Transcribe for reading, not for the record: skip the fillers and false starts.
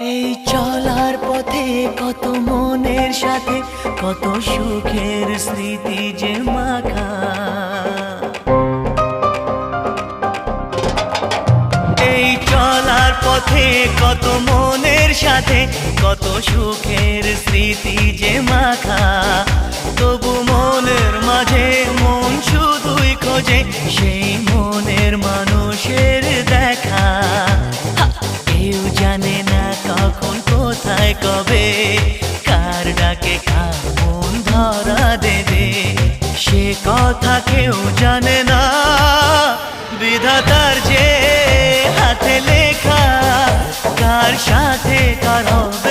এই চলার পথে কত মনের সাথে কত সুখের স্মৃতি যে মাখা। এই চলার পথে কত মনের সাথে কত সুখের স্মৃতি যে মাখা। তবু মনের মাঝে মন শুধুই খোঁজে সেই মনের মানুষের দেখা। কেউ জানে না কখন কোথায় কবে কার ডাকে কার মন ধরা দেবে, সে কথা কেউ জানে না। বিধাতার যে হাতে লেখা কার সাথে কার হবে